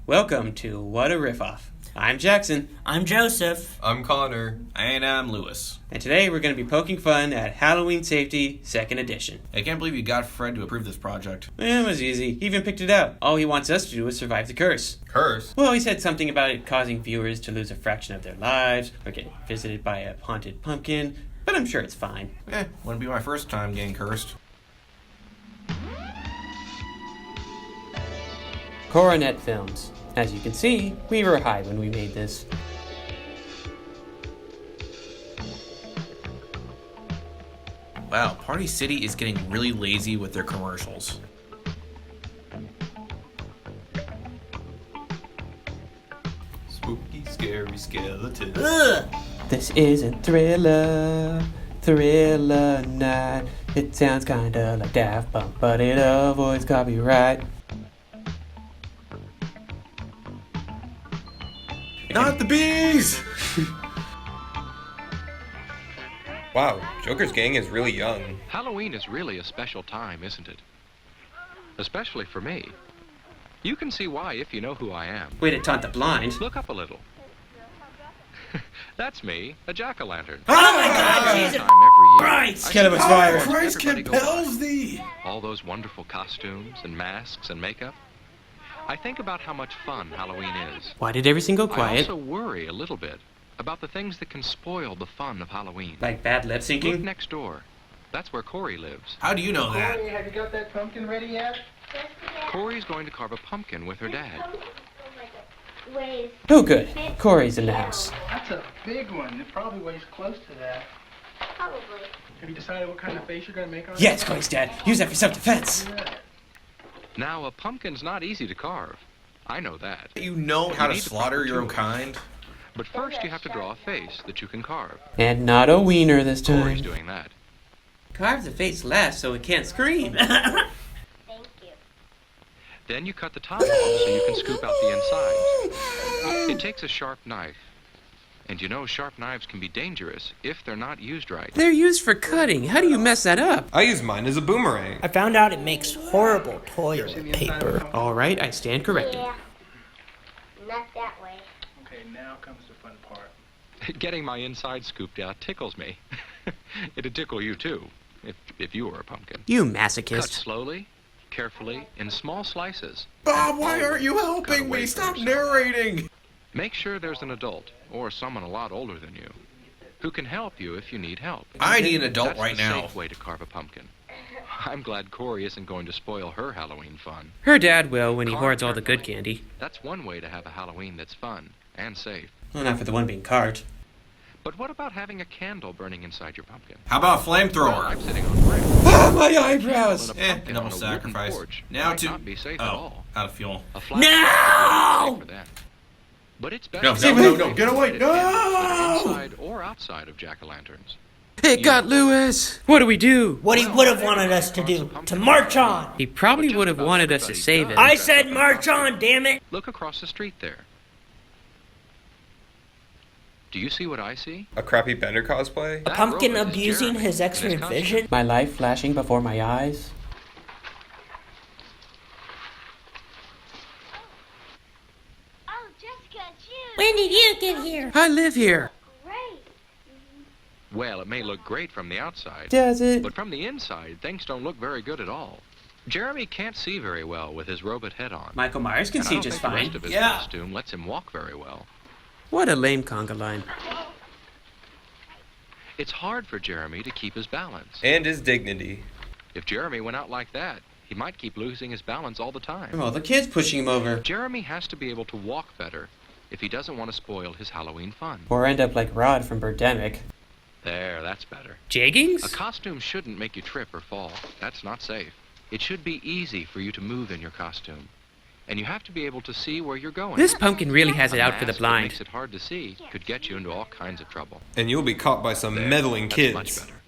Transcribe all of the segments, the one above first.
Welcome to What a Riff Off. I'm Jackson. I'm Joseph. I'm Connor. And I'm Lewis. And today we're going to be poking fun at Halloween Safety 2nd Edition. I can't believe you got Fred to approve this project. It was easy. He even picked it out. All he wants us to do is survive the curse. Curse? Well, he said something about it causing viewers to lose a fraction of their lives or get visited by a haunted pumpkin, but I'm sure it's fine. Wouldn't be my first time getting cursed. Coronet Films. As you can see, we were high when we made this. Wow, Party City is getting really lazy with their commercials. Spooky, scary skeletons. Ugh! This isn't Thriller Night. It sounds kinda like Daft Punk, but it avoids copyright. Not the bees! Wow, Joker's gang is really young. Halloween is really a special time, isn't it? Especially for me. You can see why if you know who I am. Way to taunt the blind. Look up a little. That's me, a jack-o'-lantern. Oh my God, Jesus Time every year. Christ! I Get him see expired. Christ everybody go compels by. thee! All those wonderful costumes and masks and makeup. I think about how much fun Halloween is. Why did everything go I quiet? also worry a little bit about the things that can spoil the fun of Halloween. Like bad lip Look syncing? next door. That's where Corey lives. How do you know that? Corey, have you got that pumpkin ready yet? Corey's going to carve a pumpkin with her dad. Oh good, Corey's in the house. That's a big one. It probably weighs close to that. Probably. Have you decided what kind of face you're going to make on it? Yeah, it's Corey's dad. Use that for self-defense. Yeah. Now, a pumpkin's not easy to carve. I know that. You know how to need the slaughter proper your own tools. kind? But first you have to draw a face that you can carve. And not a wiener this Corey's time. doing that. Carve the face last so it can't scream. Thank you. Then you cut the top off so you can scoop out the insides. It takes a sharp knife. And you know sharp knives can be dangerous if they're not used right. They're used for cutting. How do you mess that up? I use mine as a boomerang. I found out it makes horrible toilet paper. All right, I stand corrected. Yeah. Not that way. Okay, now comes the fun part. Getting my inside scooped out tickles me. It'd tickle you too, if you were a pumpkin. You Cut masochist. slowly, carefully, in small slices. Bob, why aren't you Cut helping away me? Stop first. narrating! Make sure there's an adult, or someone a lot older than you, who can help you if you need help. I need an adult That's right the now. safe way to carve a pumpkin. I'm glad Corey isn't going to spoil her Halloween fun. Her dad will when he Carve hoards all the good carefully. candy. That's one way to have a Halloween that's fun and safe. Well, not for the one being carved. But what about having a candle burning inside your pumpkin? How about a Well, flamethrower? I'm sitting on brick. Ah, my eyebrows! Well, a pumpkin Double on a wooden sacrifice. porch Now might to... not be safe at all. out of fuel. A flagship would be safe for that. But it's better No, to no, have no, get away, lighted candles that are no! inside or outside of jack-o'-lanterns. It got Lewis! What do we do? What he would have wanted us to do, to march on. He probably would have wanted us to save it. I said march on, damn it. Look across the street there. Do you see what I see? A crappy Bender cosplay? A That pumpkin robot is abusing Jeremy his in X-ray costume. vision. My life flashing before my eyes. Oh, Jessica, it's you. When did you get here? I live here. Great. Well, it may look great from the outside, Does it? but from the inside, things don't look very good at all. Jeremy can't see very well with his robot head on. Michael Myers can And I see don't just think the fine. rest of his Yeah. costume lets him walk very well. What a lame conga line. It's hard for Jeremy to keep his balance. And his dignity. If Jeremy went out like that, he might keep losing his balance all the time. Oh, the kid's pushing him over. Jeremy has to be able to walk better if he doesn't want to spoil his Halloween fun. Or end up like Rod from Birdemic. There, that's better. A Jaggings? costume shouldn't make you trip or fall. That's not safe. It should be easy for you to move in your costume. And you have to be able to see where you're going. This pumpkin really has it A out for the mask that blind. makes it hard to see could get you into all kinds of trouble. And you'll be caught by some There, meddling that's kids. much better.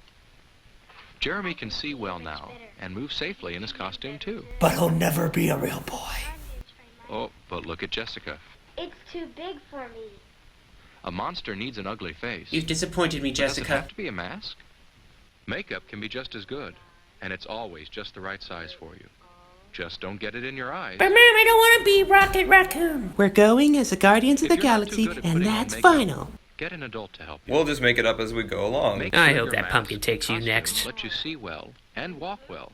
Jeremy can see well now and move safely in his costume too. But he'll never be a real boy. Oh, but look at Jessica. It's too big for me. A monster needs an ugly face. You've disappointed me, But does it Jessica. have to be a mask? Makeup can be just as good, and it's always just the right size for you. Just don't get it in your eyes. But Mom, I don't want to be Rocket Raccoon. We're going as the Guardians of If the you're not too Galaxy, good at and putting on that's makeup, final. Get an adult to help you. We'll just make it up as we go along. Make I sure hope your that mask pumpkin and takes you costumes next. Let you see well and walk well,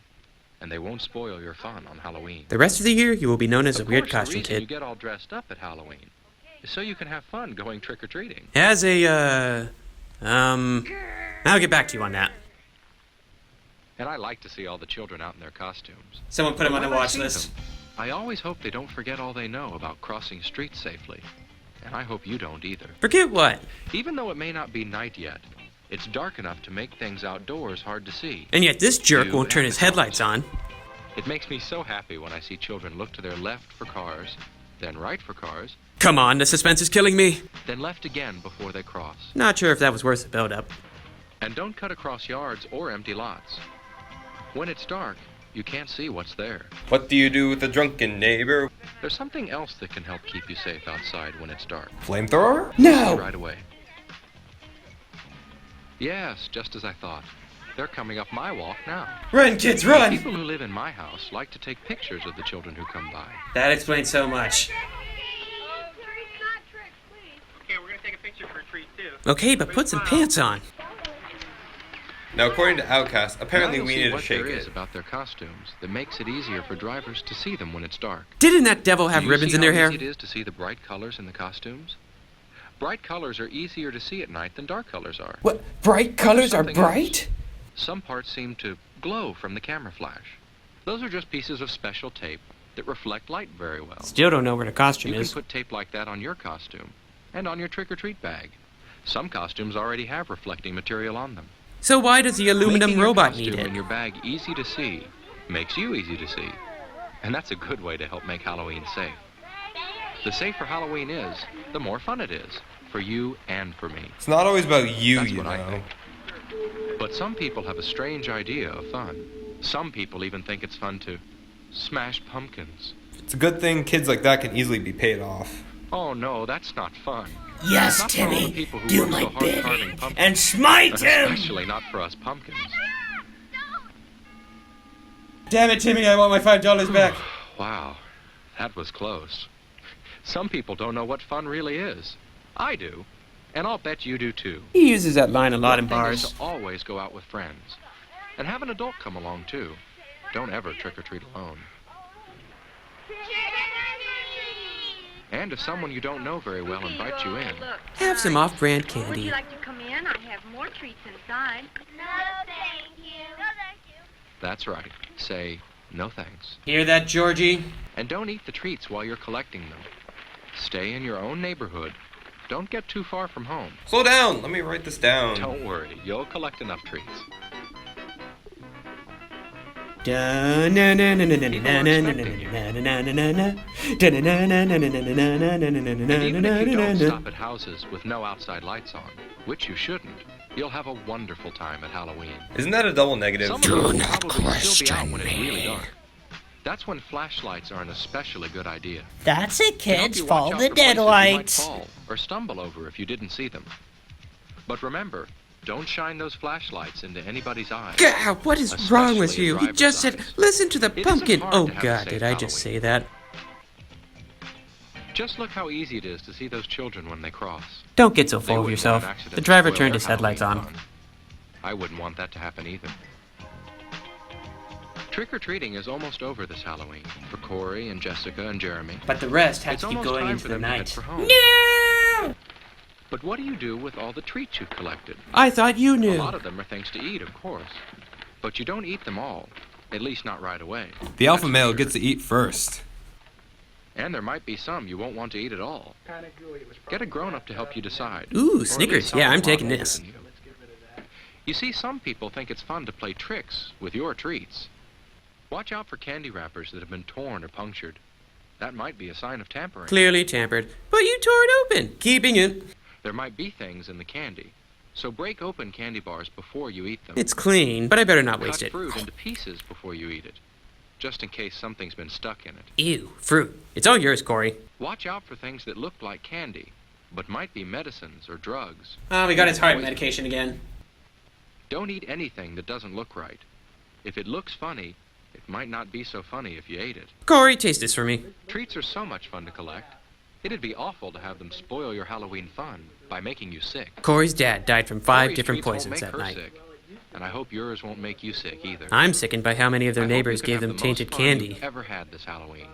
and they won't spoil your fun on Halloween. The rest of the year, you will be known as a Of weird course, costume the reason you kid. get all dressed up at Halloween is so you can have fun going trick-or-treating. As I'll get back to you on that. And I like to see all the children out in their costumes. Someone put him on the When I watch see list. them, I always hope they don't forget all they know about crossing streets safely. And I hope you don't either. Forget what? Even though it may not be night yet, it's dark enough to make things outdoors hard to see. And yet this jerk You won't turn and his the dogs. headlights on. It makes me so happy when I see children look to their left for cars, then right for cars, Come on, the suspense is killing me. then left again before they cross. Not sure if that was worth the build-up. And don't cut across yards or empty lots. When it's dark, you can't see what's there. What do you do with a drunken neighbor? There's something else that can help keep you safe outside when it's dark. Flamethrower? No! Right away. Yes, just as I thought. They're coming up my walk now. Run, kids, run! People who live in my house like to take pictures of the children who come by. That explains so much. Okay, we're gonna take a picture for a treat too. Okay, but put some pants on. Now, according to Outcast, apparently Now we you'll need see to what shake there is it. about their costumes that makes it easier for drivers to see them when it's dark. Didn't that devil have Do you ribbons see in their how hair? easy it is to see the bright colors in the costumes? Bright colors are easier to see at night than dark colors are. What? Bright colors are Something bright? Some parts seem to glow from the camera flash. Those are just pieces of special tape that reflect light very well. Still don't know where the costume You can is. put tape like that on your costume and on your trick-or-treat bag. Some costumes already have reflecting material on them. So why does the aluminum Making your robot costume need and it? your bag easy to see makes you easy to see. And that's a good way to help make Halloween safe. The safer Halloween is, the more fun it is, for you and for me. It's not always about you, That's you what I know. think. But some people have a strange idea of fun. Some people even think it's fun to smash pumpkins. It's a good thing kids like that can easily be paid off. Oh no, that's not fun. Yes, Not for all the Timmy, people who do work my so hard carving bidding pumpkins. and smite him! Especially not for us pumpkins. Damn it, Timmy, I want my $5 back. Wow, that was close. Some people don't know what fun really is. I do, and I'll bet you do too. He uses that line a lot in One thing is bars. to always go out with friends. And have an adult come along too. Don't ever trick-or-treat alone. And if someone you don't know very well invites you in, Have some off-brand Would you candy. like to come in? I have more treats inside. No, thank you. No, thank you. that's right. Say, no thanks. Hear that, Georgie? And don't eat the treats while you're collecting them. Stay in your own neighborhood. Don't get too far from home. Slow down! Let me write this down. Don't worry, you'll collect enough treats. And even if you don't stop at houses with no outside lights on, which you shouldn't, you'll have a wonderful time at Halloween. Isn't that a double negative? Some of you will probably still be out when it's really dark. That's when flashlights are an especially good idea. That's it, To help kids. you watch Follow out the for places you might deadlights. fall or stumble over if you didn't see them. But remember, don't shine those flashlights into anybody's eyes. God, what is wrong with Especially a you? He driver's just said, eyes. listen to the It isn't pumpkin. hard Oh, to have a God, safe did I just Halloween. say that? Just look how easy it is to see those children when they cross. Don't get so They full of wouldn't yourself. want an accident The to driver spoil turned their his headlights Halloween on. fun. I wouldn't want that to happen either. Trick-or-treating is almost over this Halloween for Corey and Jessica and Jeremy. But the rest has It's to keep almost going time into for the them to head night. for home. No! But what do you do with all the treats you've collected? I thought you A knew. lot of them are things to eat, of course. But you don't eat them all. At least not right away. The alpha That's male for gets sure. to eat first. And there might be some you won't want to eat at all. Kind of gooey. It was Get a probably grown-up to help you decide. Ooh, Or at Snickers. least Yeah, someone I'm taking older this. than you. Let's get rid of that. You see, some people think it's fun to play tricks with your treats. Watch out for candy wrappers that have been torn or punctured. That might be a sign of tampering. Clearly tampered. But you tore it open. Keeping it. There might be things in the candy. So break open candy bars before you eat them. It's clean, but I better not waste Cut it. fruit into pieces before you eat it, just in case something's been stuck in it. Ew, fruit. It's all yours, Corey. Watch out for things that look like candy, but might be medicines or drugs. Oh, we got his heart medication again. Don't eat anything that doesn't look right. If it looks funny, it might not be so funny if you ate it. Corey, taste this for me. Treats are so much fun to collect. It'd be awful to have them spoil your Halloween fun by making you sick. Corey's dad died from 5 Corey's different treats won't poisons make that her night. sick, and I hope yours won't make you sick either. I'm sickened by how many of their I hope neighbors you can gave have them the most tainted fun candy. you've ever had this Halloween.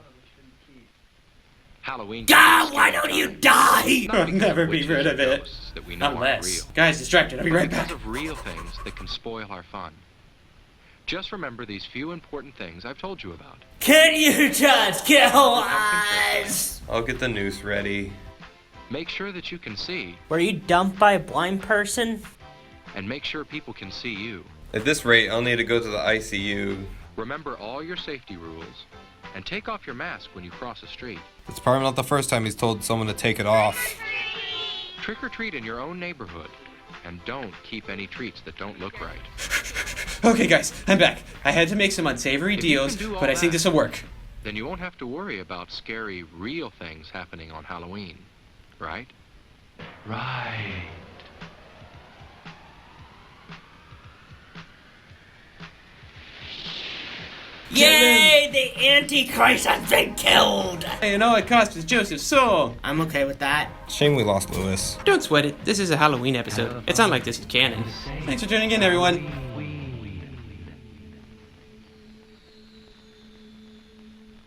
Halloween. God, why don't you die? Not because never be witches rid or of it. ghosts that we know aren't real. Unless. Guys, distracted. I'll be But right because back. of real things that can spoil our fun. Just remember these few important things I've told you about. Can you just kill Pumpkin us? I'll get the noose ready. Make sure that you can see, Were you dumped by a blind person? and make sure people can see you. At this rate, I'll need to go to the ICU. Remember all your safety rules, and take off your mask when you cross a street. It's probably not the first time he's told someone to take it off. Trick or treat in your own neighborhood, and don't keep any treats that don't look right. Okay, guys, I'm back. I had to make some unsavory If you can deals, do all but I think that- this will work. Then you won't have to worry about scary, real things happening on Halloween, right? Right. Yay, the Antichrist has been killed! Hey, and all it cost was Joseph's soul. I'm okay with that. Shame we lost Lewis. Don't sweat it. This is a Halloween episode. It's not like this is canon. Thanks for tuning in, everyone.